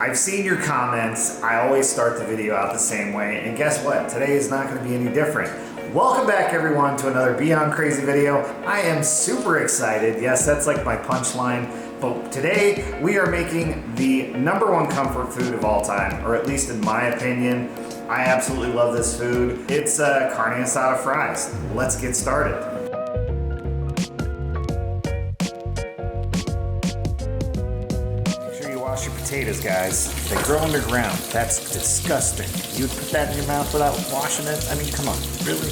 I've seen your comments. I always start the video out the same way, and guess what? Today is not going to be any different. Welcome back everyone to another Beyond Crazy video. I am super excited. Yes, that's like my punchline. But today we are making the #1 comfort food of all time, or at least in my opinion. I absolutely love this food. It's carne asada fries. Let's get started. Wash your potatoes, guys. They grow underground. That's disgusting. You would put that in your mouth without washing it? I mean, come on, really?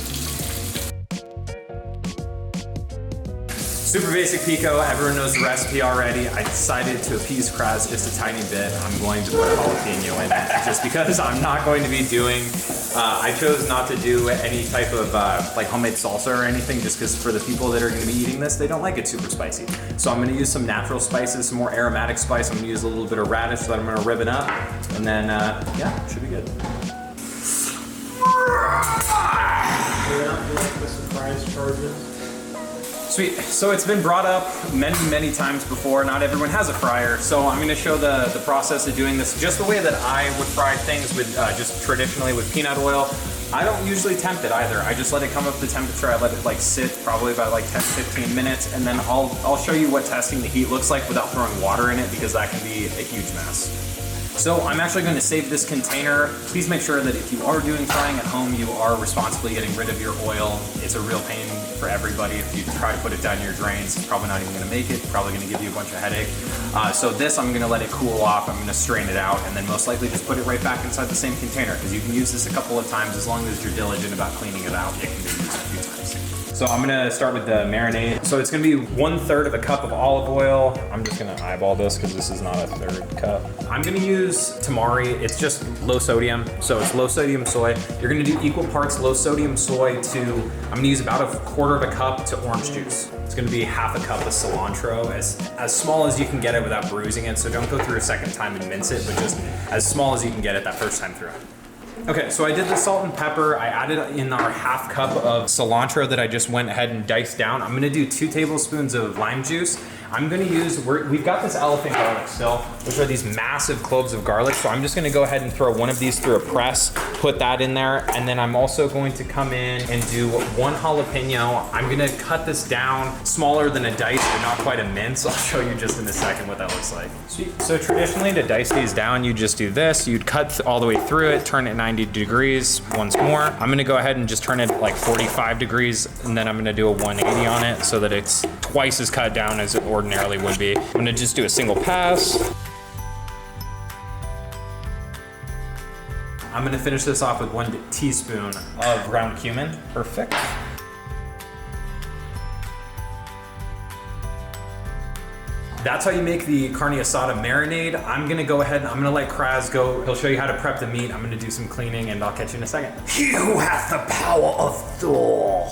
Super basic pico, everyone knows the recipe already. I decided to appease Kraz just a tiny bit. I'm going to put a jalapeno in it just because I'm not going to be doing, I chose not to do any type of like homemade salsa or anything just because for the people that are going to be eating this, they don't like it super spicy. So I'm going to use some natural spices, some more aromatic spice. I'm going to use a little bit of radish that I'm going to ribbon up, and then yeah, should be good. Surprise charges. Sweet. So it's been brought up many times before. Not everyone has a fryer, so I'm going to show the process of doing this just the way that I would fry things with just traditionally with peanut oil. I don't usually temp it either. I just let it come up to temperature. I let it like sit probably about like 10-15 minutes, and then I'll show you what testing the heat looks like without throwing water in it because that can be a huge mess. So I'm actually going to save this container. Please make sure that if you are doing frying at home, you are responsibly getting rid of your oil. It's a real pain for everybody. If you try to put it down your drains, it's probably not even going to make it. Probably going to give you a bunch of headache. So this, I'm going to let it cool off. I'm going to strain it out and then most likely just put it right back inside the same container because you can use this a couple of times as long as you're diligent about cleaning it out. It can be used a few times. So I'm gonna start with the marinade. So it's gonna be 1/3 of a cup of olive oil. I'm just gonna eyeball this because this is not a 1/3 cup. I'm gonna use tamari. It's just low sodium, so it's low sodium soy. You're gonna do equal parts low sodium soy to, I'm gonna use about 1/4 of a cup to orange juice. It's gonna be 1/2 cup of cilantro, as small as you can get it without bruising it. So don't go through a second time and mince it, but just as small as you can get it that first time through. Okay, so I did the salt and pepper. I added in our 1/2 cup of cilantro that I just went ahead and diced down. I'm gonna do 2 tablespoons of lime juice. I'm gonna use, we've got this elephant garlic still, which are these massive cloves of garlic. So I'm just gonna go ahead and throw one of these through a press, put that in there. And then I'm also going to come in and do 1 jalapeno. I'm gonna cut this down smaller than a dice, but not quite a mince. I'll show you just in a second what that looks like. Sweet. So traditionally to dice these down, you just do this. You'd cut all the way through it, turn it 90 degrees once more. I'm gonna go ahead and just turn it like 45 degrees, and then I'm gonna do a 180 on it so that it's twice as cut down as it ordinarily would be. I'm gonna just do a single pass. I'm gonna finish this off with 1 teaspoon of ground cumin. Perfect. That's how you make the carne asada marinade. I'm gonna go ahead and I'm gonna let Kraz go. He'll show you how to prep the meat. I'm gonna do some cleaning and I'll catch you in a second. He who hath the power of Thor.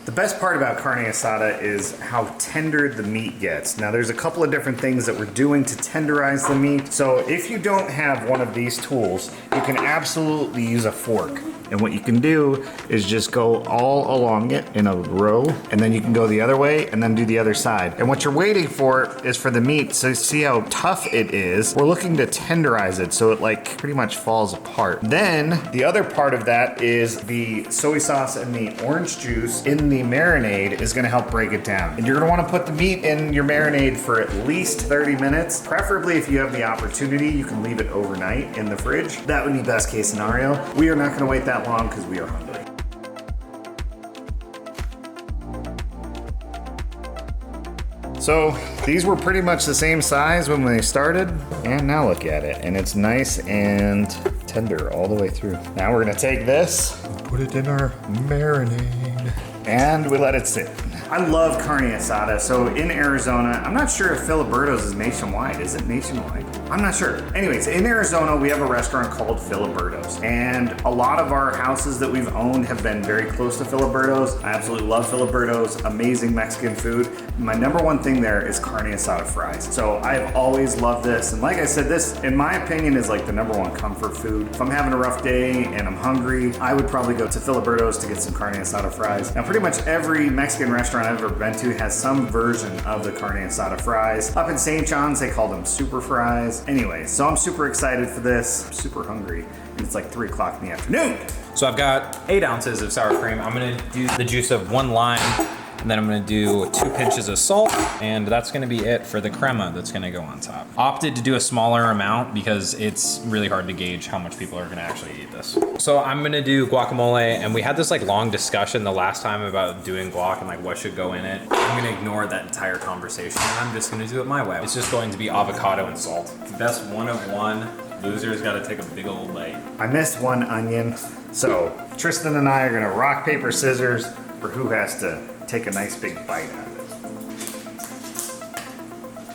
The best part about carne asada is how tender the meat gets. Now there's a couple of different things that we're doing to tenderize the meat. So if you don't have one of these tools, you can absolutely use a fork. And what you can do is just go all along it in a row, and then you can go the other way and then do the other side. And what you're waiting for is for the meat, so see how tough it is. We're looking to tenderize it so it like pretty much falls apart. Then the other part of that is the soy sauce and the orange juice in the marinade is gonna help break it down. And you're gonna wanna put the meat in your marinade for at least 30 minutes. Preferably if you have the opportunity, you can leave it overnight in the fridge. That would be best case scenario. We are not gonna wait that long because we are hungry. So these were pretty much the same size when they started, and now look at it. And it's nice and tender all the way through. Now we're gonna take this, put it in our marinade, and we let it sit. I love carne asada. So in Arizona, I'm not sure if Filiberto's is nationwide. Is it nationwide? I'm not sure. Anyways, in Arizona, we have a restaurant called Filiberto's, and a lot of our houses that we've owned have been very close to Filiberto's. I absolutely love Filiberto's, amazing Mexican food. My #1 thing there is carne asada fries. So I've always loved this, and like I said, this, in my opinion, is like the #1 comfort food. If I'm having a rough day and I'm hungry, I would probably go go to Filiberto's to get some carne asada fries. Now pretty much every Mexican restaurant I've ever been to has some version of the carne asada fries. Up in St. John's, they call them super fries. Anyway, so I'm super excited for this. I'm super hungry, and it's like 3 o'clock in the afternoon. So I've got 8 ounces of sour cream. I'm gonna do the juice of 1 lime, and then I'm gonna do 2 pinches of salt, and that's gonna be it for the crema that's gonna go on top. Opted to do a smaller amount because it's really hard to gauge how much people are gonna actually eat this. So I'm gonna do guacamole, and we had this like long discussion the last time about doing guac and like what should go in it. I'm gonna ignore that entire conversation, and I'm just gonna do it my way. It's just going to be avocado and salt. Best 1 of 1. Loser's gotta take a big old bite. I missed 1 onion, so Tristan and I are gonna rock, paper, scissors for who has to take a nice big bite out of it.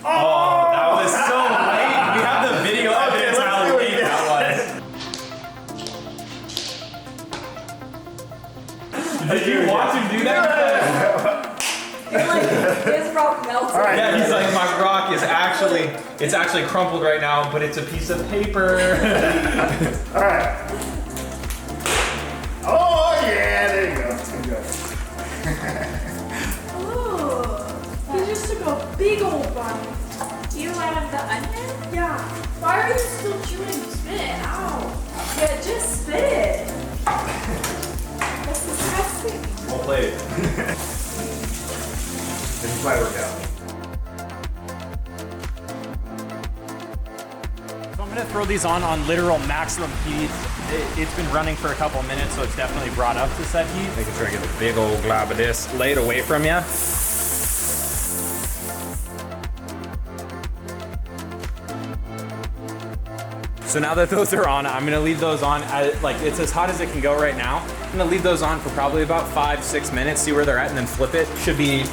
Oh, that was so late. We have the video evidence how late that was. Did you watch him do that? His rock melted. All right. Yeah, he's like, my rock is it's actually crumpled right now, but it's a piece of paper. All right. Oh yeah, there you go. Ooh, he just took a big old bite. You have the onion? Yeah. Why are you still chewing? Spit it out. Yeah, just spit it. That's disgusting. Well played. This is why we're down. So I'm gonna throw these on literal maximum heat. It's been running for a couple minutes, so it's definitely brought up to set heat. Making sure I get a big old glob of this. Lay it away from you. So now that those are on, I'm gonna leave those on, like it's as hot as it can go right now. I'm gonna leave those on for probably about 5-6 minutes, see where they're at, and then flip it. Should be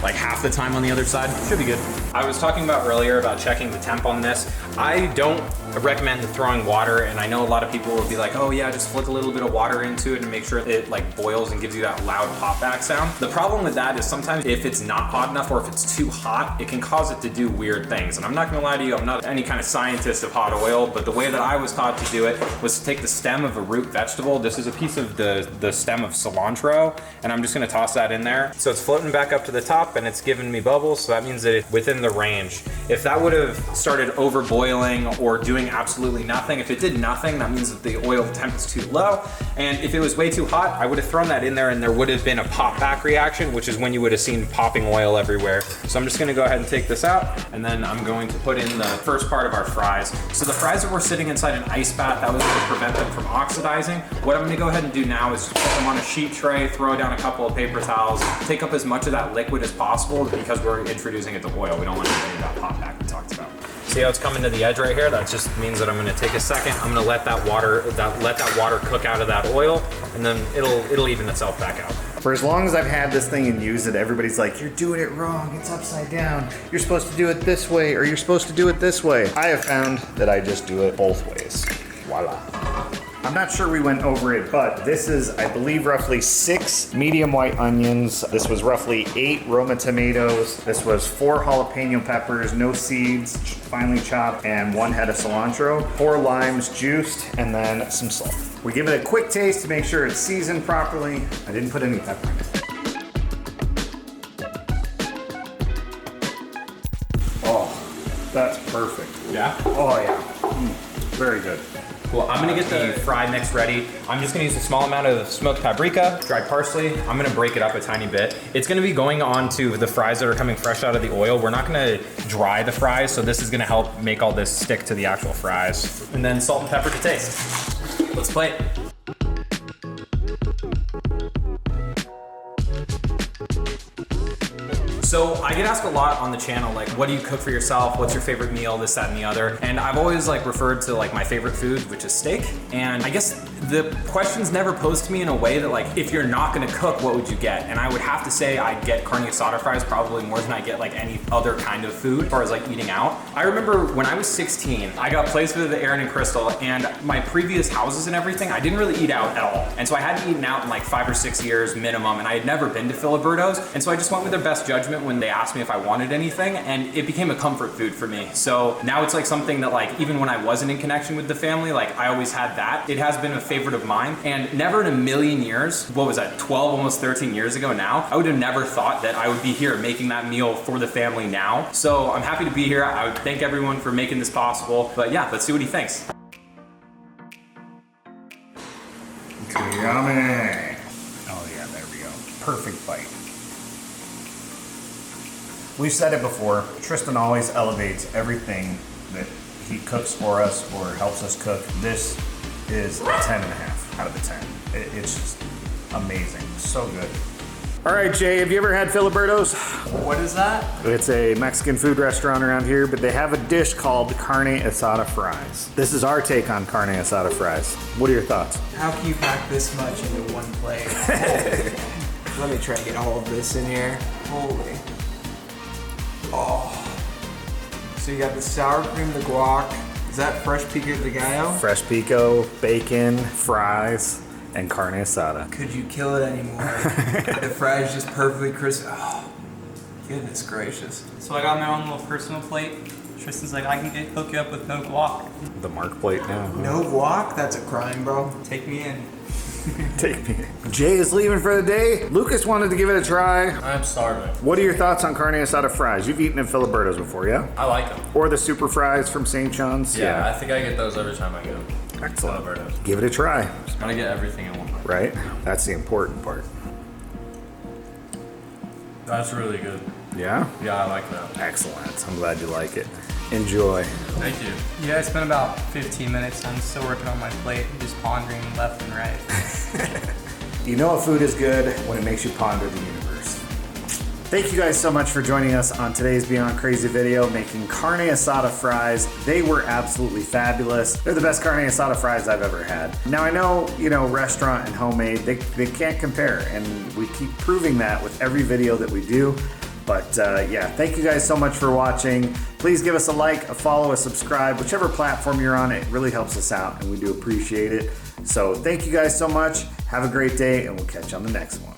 like half the time on the other side. Should be good. I was talking about earlier about checking the temp on this. I don't recommend throwing water, and I know a lot of people will be like, oh yeah, just flick a little bit of water into it and make sure it like boils and gives you that loud pop back sound. The problem with that is sometimes if it's not hot enough or if it's too hot, it can cause it to do weird things. And I'm not gonna lie to you, I'm not any kind of scientist of hot oil, but the way that I was taught to do it was to take the stem of a root vegetable. This is a piece of the stem of cilantro, and I'm just gonna toss that in there. So it's floating back up to the top and it's giving me bubbles, so that means that it's within the range. If that would have started over boiling or doing absolutely nothing, if it did nothing, that means that the oil temp is too low. And if it was way too hot, I would have thrown that in there and there would have been a pop back reaction, which is when you would have seen popping oil everywhere. So I'm just gonna go ahead and take this out, and then I'm going to put in the first part of our fries. So the fries that were sitting inside an ice bath, that was to prevent them from oxidizing. What I'm gonna go ahead and do now is just put them on a sheet tray, throw down a couple of paper towels, take up as much of that liquid as possible because we're introducing it to oil. We don't want to get any of that pop back we talked about. See how it's coming to the edge right here? That just means that I'm gonna take a second. I'm gonna let that water cook out of that oil, and then it'll even itself back out. For as long as I've had this thing and used it, everybody's like, you're doing it wrong, it's upside down. You're supposed to do it this way, or you're supposed to do it this way. I have found that I just do it both ways. Voila. I'm not sure we went over it, but this is, I believe, roughly 6 medium white onions. This was roughly 8 Roma tomatoes. This was 4 jalapeno peppers, no seeds, finely chopped, and 1 head of cilantro, 4 limes juiced, and then some salt. We give it a quick taste to make sure it's seasoned properly. I didn't put any pepper in it. Oh, that's perfect. Yeah? Oh yeah, very good. Cool, I'm gonna get the fry mix ready. I'm just gonna use a small amount of smoked paprika, dried parsley. I'm gonna break it up a tiny bit. It's gonna be going on to the fries that are coming fresh out of the oil. We're not gonna dry the fries, so this is gonna help make all this stick to the actual fries. And then salt and pepper to taste. Let's play it. So I get asked a lot on the channel, like, what do you cook for yourself? What's your favorite meal? This, that, and the other. And I've always like referred to like my favorite food, which is steak. And I guess the question's never posed to me in a way that like, if you're not gonna cook, what would you get? And I would have to say I'd get carne asada fries probably more than I get like any other kind of food as far as like eating out. I remember when I was 16, I got placed with Aaron and Crystal, and my previous houses and everything, I didn't really eat out at all. And so I hadn't eaten out in like 5 or 6 years minimum, and I had never been to Filiberto's. And so I just went with their best judgment when they asked me if I wanted anything, and it became a comfort food for me. So now it's like something that like, even when I wasn't in connection with the family, like I always had that. It has been a favorite of mine. And never in a million years, what was that, 12, almost 13 years ago now, I would have never thought that I would be here making that meal for the family now. So I'm happy to be here. I would thank everyone for making this possible. But yeah, let's see what he thinks. Yummy. Oh yeah, there we go. Perfect bite. We've said it before, Tristan always elevates everything that he cooks for us or helps us cook. This is a 10.5 out of a 10. It's just amazing, so good. All right, Jay, have you ever had Filiberto's? What is that? It's a Mexican food restaurant around here, but they have a dish called Carne Asada fries. This is our take on Carne Asada fries. What are your thoughts? How can you pack this much into one plate? Let me try to get all of this in here. Holy. Oh. So you got the sour cream, the guac. Is that fresh pico de gallo? Fresh pico, bacon, fries, and carne asada. Could you kill it anymore? The fries just perfectly crisp. Oh, goodness gracious. So I got my own little personal plate. Tristan's like, I can hook you up with no guac. The mark plate now. No guac? That's a crime, bro. Take me in. Take me. Jay is leaving for the day. Lucas wanted to give it a try. I'm starving. What are your thoughts on carne asada fries? You've eaten at Filiberto's before, yeah? I like them. Or the super fries from St. John's? Yeah, I think I get those every time I go. Excellent. Filiberto's. Give it a try, Just gotta get everything in one plate. right? That's the important part. That's really good. Yeah? Yeah, I like that. Excellent. I'm glad you like it. Enjoy. Thank you. Yeah, it's been about 15 minutes. I'm still working on my plate, just pondering left and right. You know a food is good when it makes you ponder the universe. Thank you guys so much for joining us on today's Beyond Crazy video, making carne asada fries. They were absolutely fabulous. They're the best carne asada fries I've ever had. Now I know, restaurant and homemade, they can't compare, and we keep proving that with every video that we do. But yeah, thank you guys so much for watching. Please give us a like, a follow, a subscribe, whichever platform you're on. It really helps us out, and we do appreciate it. So thank you guys so much. Have a great day, and we'll catch you on the next one.